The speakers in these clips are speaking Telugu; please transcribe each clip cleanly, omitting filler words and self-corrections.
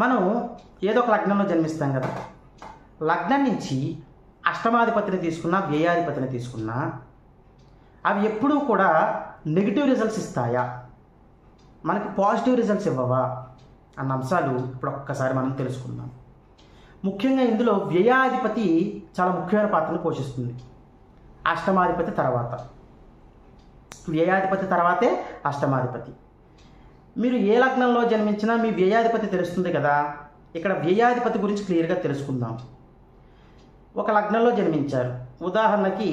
మనం ఏదో ఒక లగ్నంలో జన్మిస్తాం కదా. లగ్నం నుంచి అష్టమాధిపతిని తీసుకున్నా, వ్యయాధిపతిని తీసుకున్నా అవి ఎప్పుడూ కూడా నెగిటివ్ రిజల్ట్స్ ఇస్తాయా, మనకి పాజిటివ్ రిజల్ట్స్ ఇవ్వవా అన్న అంశాలు ఇప్పుడు ఒక్కసారి మనం తెలుసుకుందాం. ముఖ్యంగా ఇందులో వ్యయాధిపతి చాలా ముఖ్యమైన పాత్రను పోషిస్తుంది. అష్టమాధిపతి తర్వాత, వ్యయాధిపతి తర్వాతే అష్టమాధిపతి. మీరు ఏ లగ్నంలో జన్మించినా మీ వ్యయాధిపతి తెలుస్తుంది కదా. ఇక్కడ వ్యయాధిపతి గురించి క్లియర్గా తెలుసుకుందాం. ఒక లగ్నంలో జన్మించారు, ఉదాహరణకి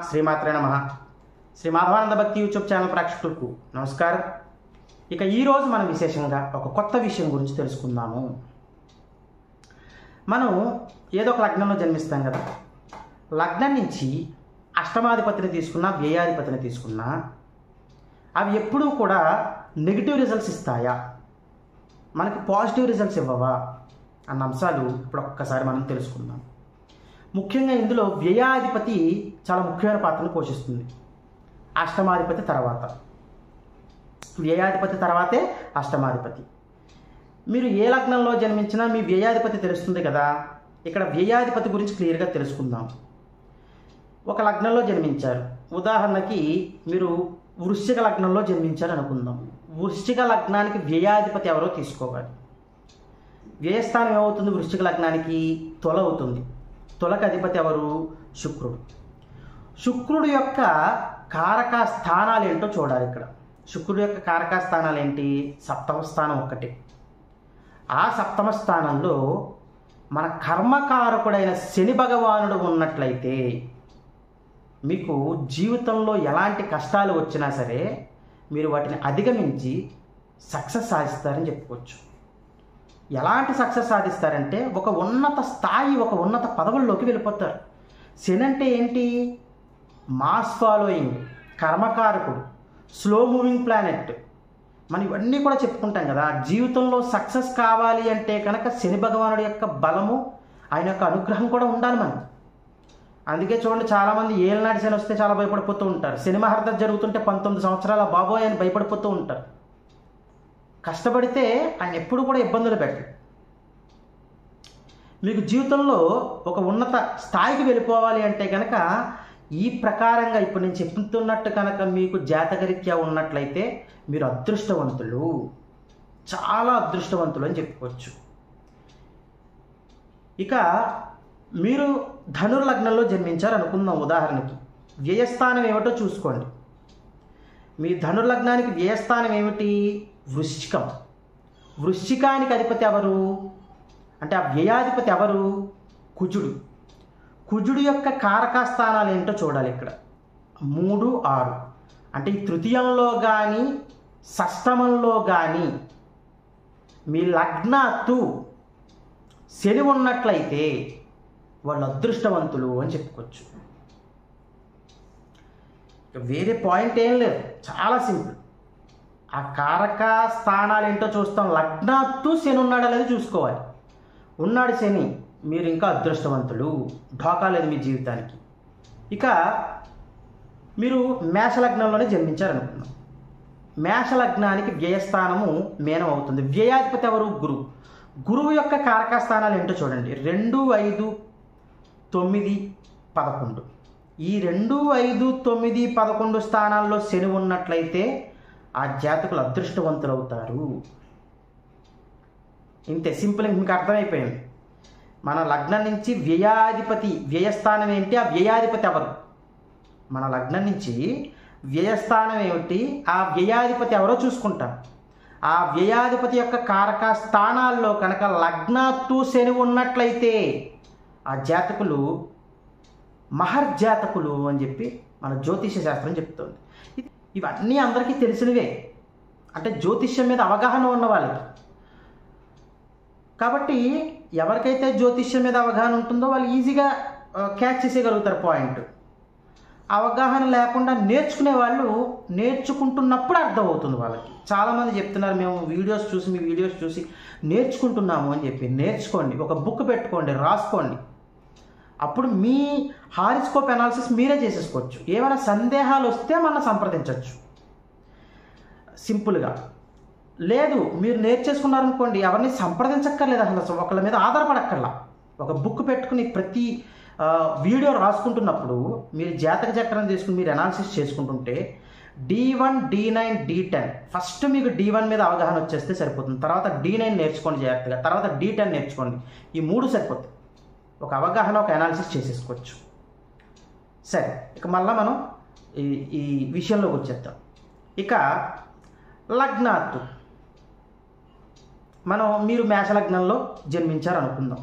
శ్రీమాత్రే నమః. శ్రీ మాధవానంద భక్తి యూట్యూబ్ ఛానల్ ప్రేక్షకులకు నమస్కారం. ఇక ఈరోజు మనం విశేషంగా ఒక కొత్త విషయం గురించి తెలుసుకుందాము. మనం ఏదో ఒక లగ్నంలో జన్మిస్తాం కదా. లగ్నం నుంచి అష్టమాధిపతిని తీసుకున్నా, వ్యయాధిపతిని తీసుకున్నా అవి ఎప్పుడూ కూడా నెగిటివ్ రిజల్ట్స్ ఇస్తాయా, మనకి పాజిటివ్ రిజల్ట్స్ ఇవ్వవా అన్న అంశాలు ఇప్పుడు ఒక్కసారి మనం తెలుసుకుందాం. ముఖ్యంగా ఇందులో వ్యయాధిపతి చాలా ముఖ్యమైన పాత్రను పోషిస్తుంది. అష్టమాధిపతి తర్వాత, వ్యయాధిపతి తర్వాతే అష్టమాధిపతి. మీరు ఏ లగ్నంలో జన్మించినా మీ వ్యయాధిపతి తెలుస్తుంది కదా. ఇక్కడ వ్యయాధిపతి గురించి క్లియర్గా తెలుసుకుందాం. ఒక లగ్నంలో జన్మించారు, ఉదాహరణకి మీరు వృశ్చిక లగ్నంలో జన్మించారు అనుకుందాం. వృశ్చిక లగ్నానికి వ్యయాధిపతి ఎవరో తీసుకోవాలి. వ్యయస్థానం ఏమవుతుంది వృశ్చిక లగ్నానికి? తుల అవుతుంది. తులకు అధిపతి ఎవరు? శుక్రుడు. శుక్రుడు యొక్క కారక స్థానాలు ఏంటో చూడాలి. ఇక్కడ శుక్రుడు యొక్క కారక స్థానాలు ఏంటి? సప్తమ స్థానం ఒక్కటే. ఆ సప్తమ స్థానంలో మన కర్మకారకుడైన శని భగవానుడు ఉన్నట్లయితే మీకు జీవితంలో ఎలాంటి కష్టాలు వచ్చినా సరే మీరు వాటిని అధిగమించి సక్సెస్ సాధిస్తారని చెప్పుకోవచ్చు. ఎలాంటి సక్సెస్ సాధిస్తారంటే ఒక ఉన్నత స్థాయి, ఒక ఉన్నత పదవుల్లోకి వెళ్ళిపోతారు. శని అంటే ఏంటి? మాస్ ఫాలోయింగ్, కర్మకారకుడు, స్లో మూవింగ్ ప్లానెట్. మనం ఇవన్నీ కూడా చెప్పుకుంటాం కదా. జీవితంలో సక్సెస్ కావాలి అంటే కనుక శని భగవానుడి యొక్క బలము, ఆయన యొక్క అనుగ్రహం కూడా ఉండాలి మనకి. అందుకే చూడండి, చాలామంది ఏళ్ళనాటి శని వస్తే చాలా భయపడిపోతూ ఉంటారు. శని మహర్దశ జరుగుతుంటే 19 సంవత్సరాల బాబోయ్ అని భయపడిపోతూ ఉంటారు. కష్టపడితే ఆయన ఎప్పుడు కూడా ఇబ్బందులు పెట్టరు. మీకు జీవితంలో ఒక ఉన్నత స్థాయికి వెళ్ళిపోవాలి అంటే కనుక ఈ ప్రకారంగా ఇప్పుడు నేను చెప్తున్నట్టు కనుక మీకు జాతకరీత్యా ఉన్నట్లయితే మీరు అదృష్టవంతులు, చాలా అదృష్టవంతులు అని చెప్పుకోవచ్చు. ఇక మీరు ధనుర్లగ్నంలో జన్మించారు అనుకుందాం. ఉదాహరణకి వ్యయస్థానం ఏమిటో చూసుకోండి. మీ ధనుర్లగ్నానికి వ్యయస్థానం ఏమిటి? వృశ్చికం. వృశ్చికానికి అధిపతి ఎవరు అంటే ఆ వ్యయాధిపతి ఎవరు? కుజుడు. కుజుడు యొక్క కారక స్థానాలు ఏంటో చూడాలి. ఇక్కడ 3, 6 అంటే ఈ తృతీయంలో కానీ షష్టమంలో కానీ మీ లగ్నాత్తు శని ఉన్నట్లయితే వాళ్ళు అదృష్టవంతులు అని చెప్పుకోవచ్చు. వేరే పాయింట్ ఏం లేదు, చాలా సింపుల్. ఆ కారక స్థానాలు ఏంటో చూస్తాం. లగ్నాత్తు శని ఉన్నాడా లేదో చూసుకోవాలి. ఉన్నాడు శని, మీరు ఇంకా అదృష్టవంతులు, ఢోకా లేదు మీ జీవితానికి. ఇక మీరు మేషలగ్నంలోనే జన్మించారనుకుందాం. మేషలగ్నానికి వ్యయస్థానము మీనం అవుతుంది. వ్యయాధిపతి ఎవరు? గురువు. గురువు యొక్క కారక స్థానాలు ఏంటో చూడండి. 2, 5, 9, 11. ఈ 2, 5, 9, 11 స్థానాల్లో శని ఉన్నట్లయితే ఆ జాతకులు అదృష్టవంతులు అవుతారు. ఇంతే, సింపుల్. మీకు అర్థమైపోయింది. మన లగ్నం నుంచి వ్యయాధిపతి, వ్యయస్థానం ఏంటి, ఆ వ్యయాధిపతి ఎవరు? మన లగ్నం నుంచి వ్యయస్థానం ఏమిటి, ఆ వ్యయాధిపతి ఎవరో చూసుకుంటాం. ఆ వ్యయాధిపతి యొక్క కారక స్థానాల్లో కనుక లగ్నాత్తు శని ఉన్నట్లయితే ఆ జాతకులు మహర్జాతకులు అని చెప్పి మన జ్యోతిష్య శాస్త్రం చెప్తుంది. ఇవన్నీ అందరికీ తెలిసినవే, అంటే జ్యోతిష్యం మీద అవగాహన ఉన్న వాళ్ళకి. కాబట్టి ఎవరికైతే జ్యోతిష్యం మీద అవగాహన ఉంటుందో వాళ్ళు ఈజీగా క్యాచ్ చేసేయగలుగుతారు పాయింట్. అవగాహన లేకుండా నేర్చుకునే వాళ్ళు నేర్చుకుంటున్నప్పుడు అర్థమవుతుంది వాళ్ళకి. చాలామంది చెప్తున్నారు మేము వీడియోస్ చూసి మీ వీడియోస్ చూసి నేర్చుకుంటున్నాము అని చెప్పి. నేర్చుకోండి, ఒక బుక్ పెట్టుకోండి, రాసుకోండి. అప్పుడు మీ హారిస్కోప్ అనాలిసిస్ మీరే చేసేసుకోవచ్చు. ఏమైనా సందేహాలు వస్తే మనం సంప్రదించవచ్చు సింపుల్గా. లేదు మీరు నేర్చేసుకున్నారనుకోండి, ఎవరిని సంప్రదించక్కర్లేదు, అసలు ఒకళ్ళ మీద ఆధారపడక్కర్లా. ఒక బుక్ పెట్టుకుని ప్రతి వీడియో రాసుకుంటున్నప్పుడు మీరు జాతక చక్రం తీసుకుని మీరు అనాలిసిస్ చేసుకుంటుంటే D1, D9, D10 ఫస్ట్ మీకు D1 మీద అవగాహన వచ్చేస్తే సరిపోతుంది. తర్వాత D9 నేర్చుకోండి జాగ్రత్తగా, తర్వాత D10 నేర్చుకోండి. ఈ 3 సరిపోతుంది. ఒక అవగాహన, ఒక అనాలిసిస్ చేసేసుకోవచ్చు. సరే, ఇక మళ్ళీ మనం ఈ విషయంలోకి వచ్చేద్దాం. ఇక లగ్నాత్తు, మీరు మేషలగ్నంలో జన్మించారు అనుకుందాం.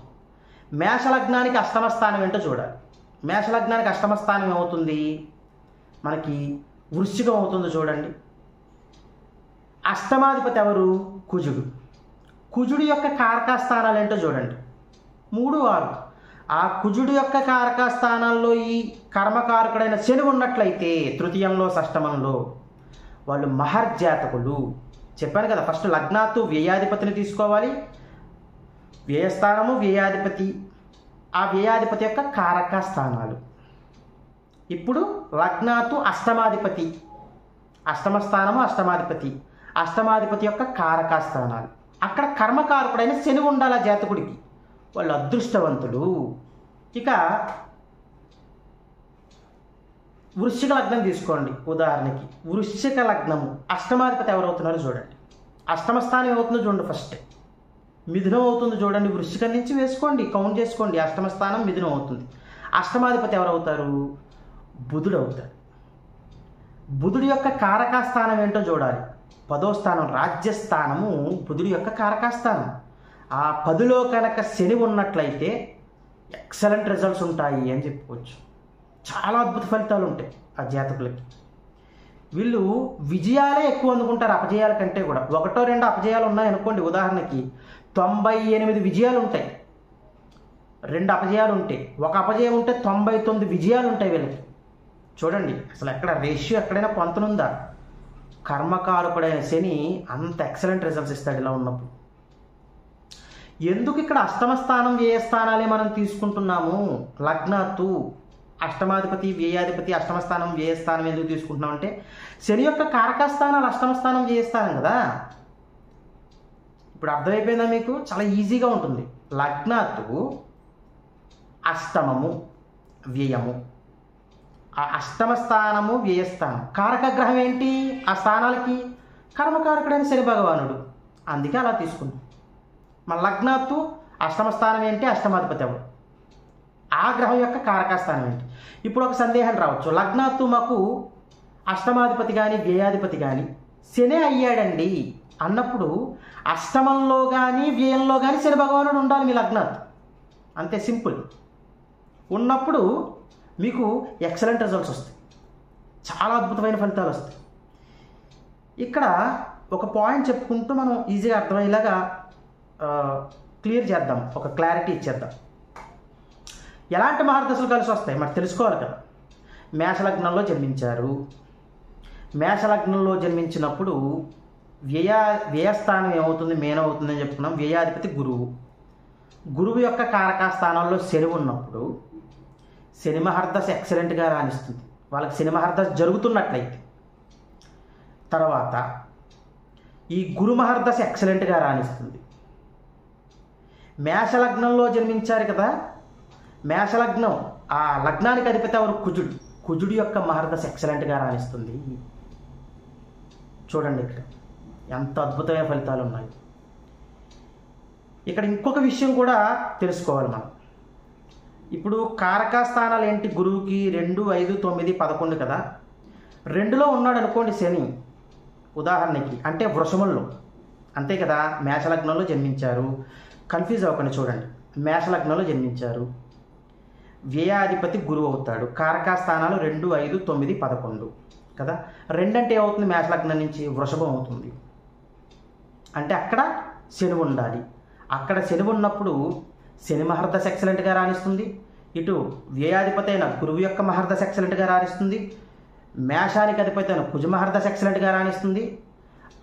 మేషలగ్నానికి అష్టమ స్థానం ఏంటో చూడాలి. మేషలగ్నానికి అష్టమ స్థానం ఏమవుతుంది? మనకి వృశ్చికం అవుతుంది. చూడండి, అష్టమాధిపతి ఎవరు? కుజుడు. కుజుడి యొక్క కారకా స్థానాలు ఏంటో చూడండి, 3, 6. ఆ కుజుడి యొక్క కారకా స్థానాల్లో ఈ కర్మకారకుడైన శని ఉన్నట్లయితే తృతీయంలో, షష్టమంలో వాళ్ళు మహర్జాతకులు. చెప్పాను కదా, ఫస్ట్ లగ్నాత్తు వ్యయాధిపతిని తీసుకోవాలి. వ్యయస్థానము, వ్యయాధిపతి, ఆ వ్యయాధిపతి యొక్క కారక స్థానాలు. ఇప్పుడు లగ్నాత్తు అష్టమాధిపతి, అష్టమ స్థానము, అష్టమాధిపతి, అష్టమాధిపతి యొక్క కారక స్థానాలు. అక్కడ కర్మకారకుడైన శని ఉండాలి ఆ జాతకుడికి, వాళ్ళు అదృష్టవంతులు. ఇక వృశ్చిక లగ్నం తీసుకోండి ఉదాహరణకి. వృశ్చిక లగ్నము అష్టమాధిపతి ఎవరవుతున్నారో చూడండి. అష్టమ స్థానం ఏమవుతుందో చూడండి. ఫస్ట్ మిథునం అవుతుంది చూడండి. వృశ్చికం నుంచి వేసుకోండి, కౌంట్ చేసుకోండి. అష్టమ స్థానం మిథునం అవుతుంది. అష్టమాధిపతి ఎవరవుతారు? బుధుడు అవుతాడు. బుధుడి యొక్క కారకా స్థానం ఏంటో చూడాలి. 10వ స్థానం, రాజ్యస్థానము బుధుడి యొక్క కారకా స్థానం. ఆ 10లో కనుక శని ఉన్నట్లయితే ఎక్సలెంట్ రిజల్ట్స్ ఉంటాయి అని చెప్పుకోవచ్చు. చాలా అద్భుత ఫలితాలు ఉంటాయి ఆ జాతకులకి. వీళ్ళు విజయాలే ఎక్కువ అందుకుంటారు అపజయాల కంటే కూడా. 1, 2 అపజయాలు ఉన్నాయనుకోండి ఉదాహరణకి, 98 విజయాలు ఉంటాయి. 2 అపజయాలు ఉంటాయి, 1 అపజయం ఉంటే 99 విజయాలు ఉంటాయి వీళ్ళకి. చూడండి, అసలు ఎక్కడ రేషియో ఎక్కడైనా పొంతనుందా? కర్మకారకుడైన శని అంత ఎక్సలెంట్ రిజల్ట్స్ ఇస్తాడు ఇలా ఉన్నప్పుడు. ఎందుకు ఇక్కడ అష్టమ స్థానం, వ్యయ స్థానాలే మనం తీసుకుంటున్నాము? లగ్నాత్తు అష్టమాధిపతి, వ్యయాధిపతి, అష్టమ స్థానం, వ్యయ స్థానం ఎందుకు తీసుకుంటున్నాం అంటే శని యొక్క కారక స్థానాలు అష్టమ స్థానం, వ్యయ స్థానం కదా. ఇప్పుడు అర్థమైపోయిందా మీకు? చాలా ఈజీగా ఉంటుంది. లగ్నాత్తు అష్టమము, వ్యయము. ఆ అష్టమ స్థానము, వ్యయస్థానం. కారక గ్రహం ఏంటి ఆ స్థానాలకి? కర్మకారకుడైన శని భగవానుడు. అందుకే అలా తీసుకున్నాం. మన లగ్నాత్తు అష్టమ స్థానం ఏంటి? అష్టమాధిపతి ఎవరు? ఆ గ్రహం యొక్క కారక స్థానం ఏంటి? ఇప్పుడు ఒక సందేహం రావచ్చు, లగ్నాత్తు మాకు అష్టమాధిపతి కానీ వ్యయాధిపతి కానీ శని అయ్యాడండి అన్నప్పుడు అష్టమంలో కానీ వ్యయంలో కానీ శని భగవానుడు ఉండాలి మీ లగ్నాత్తు. అంతే, సింపుల్. ఉన్నప్పుడు మీకు ఎక్సలెంట్ రిజల్ట్స్ వస్తాయి, చాలా అద్భుతమైన ఫలితాలు వస్తాయి. ఇక్కడ ఒక పాయింట్ చెప్పుకుంటూ మనం ఈజీగా అర్థమయ్యేలాగా క్లియర్ చేద్దాం, ఒక క్లారిటీ ఇచ్చేద్దాం. ఎలాంటి మహర్దశలు కలిసి వస్తాయి మరి తెలుసుకోవాలి కదా. మేషలగ్నంలో జన్మించారు. మేషలగ్నంలో జన్మించినప్పుడు వ్యయస్థానం ఏమవుతుంది? మీనం అవుతుందని చెప్పుకున్నాం. వ్యయాధిపతి గురువు. గురువు యొక్క కారకా స్థానంలో శని ఉన్నప్పుడు శని మహర్దశ ఎక్సలెంట్గా రాణిస్తుంది వాళ్ళకి. శని మహర్దశ జరుగుతున్నట్లయితే తర్వాత ఈ గురు మహర్దశ ఎక్సలెంట్గా రాణిస్తుంది. మేషలగ్నంలో జన్మించారు కదా, మేషలగ్నం ఆ లగ్నానికి అధిపతి ఎవరు? కుజుడు. కుజుడు యొక్క మహర్దశ ఎక్సలెంట్గా రాణిస్తుంది. చూడండి ఇక్కడ ఎంత అద్భుతమైన ఫలితాలు ఉన్నాయి. ఇక్కడ ఇంకొక విషయం కూడా తెలుసుకోవాలి మనం. ఇప్పుడు కారకా స్థానాలు ఏంటి? గురువుకి 2, 5, 9, 11 కదా. 2లో ఉన్నాడు అనుకోండి శని ఉదాహరణకి, అంటే వృషభంలో, అంతే కదా. మేషలగ్నంలో జన్మించారు, కన్ఫ్యూజ్ అవ్వకండి. చూడండి, మేషలగ్నంలో జన్మించారు, వ్యయాధిపతి గురువు అవుతాడు. కారకా స్థానాలు 2, 5, 9, 11 కదా. 2 అంటే ఏమవుతుంది? మేషలగ్నం నుంచి వృషభం అవుతుంది. అంటే అక్కడ శని ఉండాలి. అక్కడ శని ఉన్నప్పుడు శని మహర్దశ ఎక్సలెంట్గా రాణిస్తుంది. ఇటు వ్యయాధిపతి అయిన గురువు యొక్క మహర్దశ ఎక్సలెంట్గా రాణిస్తుంది, మేషానికి అధిపతి అయిన కుజ మహర్దశ ఎక్సలెంట్గా రాణిస్తుంది.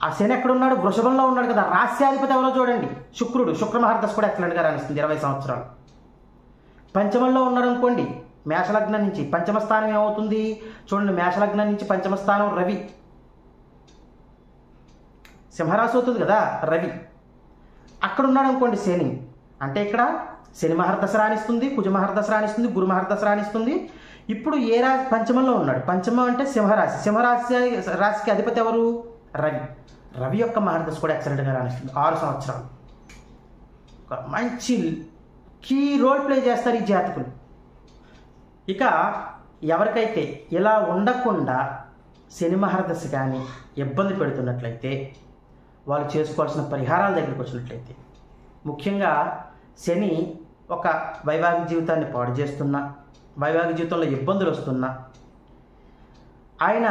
ఆ శని ఎక్కడున్నాడు? వృషభంలో ఉన్నాడు కదా. రాస్యాధిపతి ఎవరో చూడండి, శుక్రుడు. శుక్ర మహర్దశ కూడా ఎక్సలెంట్గా రాణిస్తుంది 20 సంవత్సరాలు. పంచమంలో ఉన్నాడు అనుకోండి, మేషలగ్నం నుంచి పంచమ స్థానం ఏమవుతుంది చూడండి. మేషలగ్నం నుంచి పంచమ స్థానం రవి, సింహరాశి అవుతుంది కదా రవి. అక్కడ ఉన్నాడు అనుకోండి శని, అంటే ఇక్కడ శని మహర్దశ రాణిస్తుంది, కుజ మహర్దశ రాణిస్తుంది, గురు మహర్దశ రాణిస్తుంది. ఇప్పుడు ఏ రాశి? పంచమంలో ఉన్నాడు. పంచమం అంటే సింహరాశి. రాశికి అధిపతి ఎవరు? రవి. రవి యొక్క మహర్దశ కూడా ఎక్సలెంట్గా రాణిస్తుంది 6 సంవత్సరాలు. ఒక మంచి కీ రోల్ ప్లే చేస్తారు ఈ జాతకులు. ఇక ఎవరికైతే ఇలా ఉండకుండా శని మహర్దశ కానీ ఇబ్బంది పెడుతున్నట్లయితే వాళ్ళు చేసుకోవాల్సిన పరిహారాల దగ్గరికి వచ్చినట్లయితే, ముఖ్యంగా శని ఒక వైవాహిక జీవితాన్ని పాడు చేస్తున్నా, వైవాహిక జీవితంలో ఇబ్బందులు వస్తున్నా, ఆయన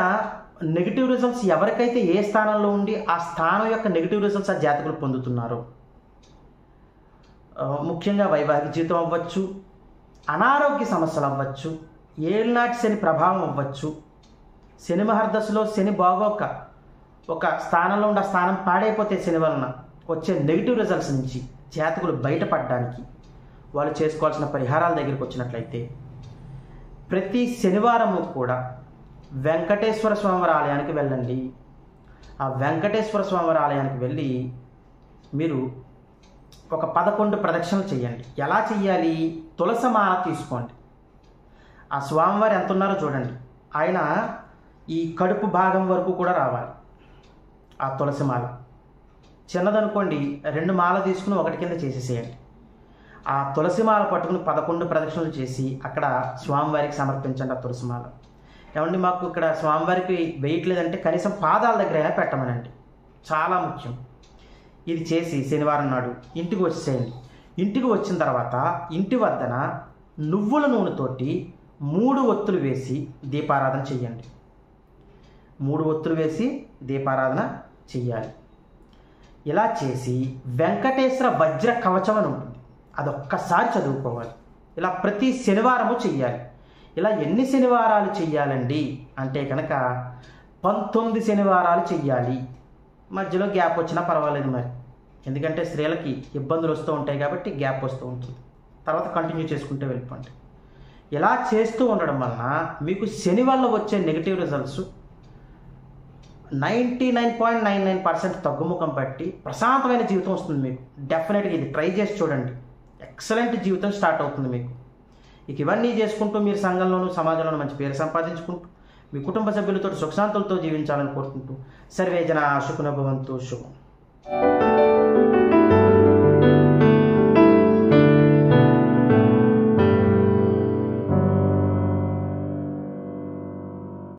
నెగిటివ్ రిజల్ట్స్ ఎవరికైతే ఏ స్థానంలో ఉండి ఆ స్థానం యొక్క నెగిటివ్ రిజల్ట్స్ ఆ జాతకులు పొందుతున్నారో, ముఖ్యంగా వైవాహిక జీవితం అవ్వచ్చు, అనారోగ్య సమస్యలు అవ్వచ్చు, ఏళ్ళనాటి శని ప్రభావం అవ్వచ్చు, శని మహర్దశలో శని బాగోక ఒక స్థానంలో ఉండి ఆ స్థానం పాడైపోతే శని వలన వచ్చే నెగిటివ్ రిజల్ట్స్ నుంచి జాతకులు బయటపడడానికి వాళ్ళు చేసుకోవాల్సిన పరిహారాల దగ్గరికి వచ్చినట్లయితే, ప్రతి శనివారము కూడా వెంకటేశ్వర స్వామివారి ఆలయానికి వెళ్ళండి. ఆ వెంకటేశ్వర స్వామివారి ఆలయానికి వెళ్ళి మీరు ఒక 11 ప్రదక్షిణలు చేయండి. ఎలా చెయ్యాలి? తులసిమాల తీసుకోండి. ఆ స్వామివారు ఎంత ఉన్నారో చూడండి, ఆయన ఈ కడుపు భాగం వరకు కూడా రావాలి. ఆ తులసిమాల చిన్నదనుకోండి, 2 మాల తీసుకుని ఒకటి కింద చేసేసేయండి. ఆ తులసిమాల పట్టుకుని 11 ప్రదక్షిణలు చేసి అక్కడ స్వామివారికి సమర్పించండి ఆ తులసిమాల. ఏమండి మాకు ఇక్కడ స్వామివారికి వేయట్లేదంటే కనీసం పాదాల దగ్గర అయినా పెట్టమనండి, చాలా ముఖ్యం. ఇది చేసి శనివారం నాడు ఇంటికి వచ్చేసేయండి. ఇంటికి వచ్చిన తర్వాత ఇంటి వద్దన నువ్వుల నూనెతోటి 3 ఒత్తులు వేసి దీపారాధన చెయ్యండి. 3 ఒత్తులు వేసి దీపారాధన చెయ్యాలి. ఇలా చేసి వెంకటేశ్వర వజ్ర కవచం అని ఉంటుంది, అదొక్కసారి చదువుకోవాలి. ఇలా ప్రతి శనివారము చెయ్యాలి. ఇలా ఎన్ని శనివారాలు చెయ్యాలండి అంటే కనుక 19 శనివారాలు చెయ్యాలి. మధ్యలో గ్యాప్ వచ్చినా పర్వాలేదు మరి, ఎందుకంటే స్త్రీలకి ఇబ్బందులు వస్తూ ఉంటాయి కాబట్టి గ్యాప్ వస్తూ ఉంటుంది. తర్వాత కంటిన్యూ చేసుకుంటూ వెళ్ళిపోండి. ఇలా చేస్తూ ఉండడం వలన మీకు శని వల్ల వచ్చే నెగిటివ్ రిజల్ట్స్ 99.99% తగ్గుముఖం పట్టి ప్రశాంతమైన జీవితం వస్తుంది మీకు. డెఫినెట్గా ఇది ట్రై చేసి చూడండి, ఎక్సలెంట్ జీవితం స్టార్ట్ అవుతుంది మీకు. ఇక ఇవన్నీ చేసుకుంటూ మీరు సంఘంలోనూ సమాజంలోనూ మంచి పేరు సంపాదించుకుంటూ మీ కుటుంబ సభ్యులతో సుఖశాంతులతో జీవించాలని కోరుకుంటూ సర్వే జనా సుఖినో భవంతు. శుభం.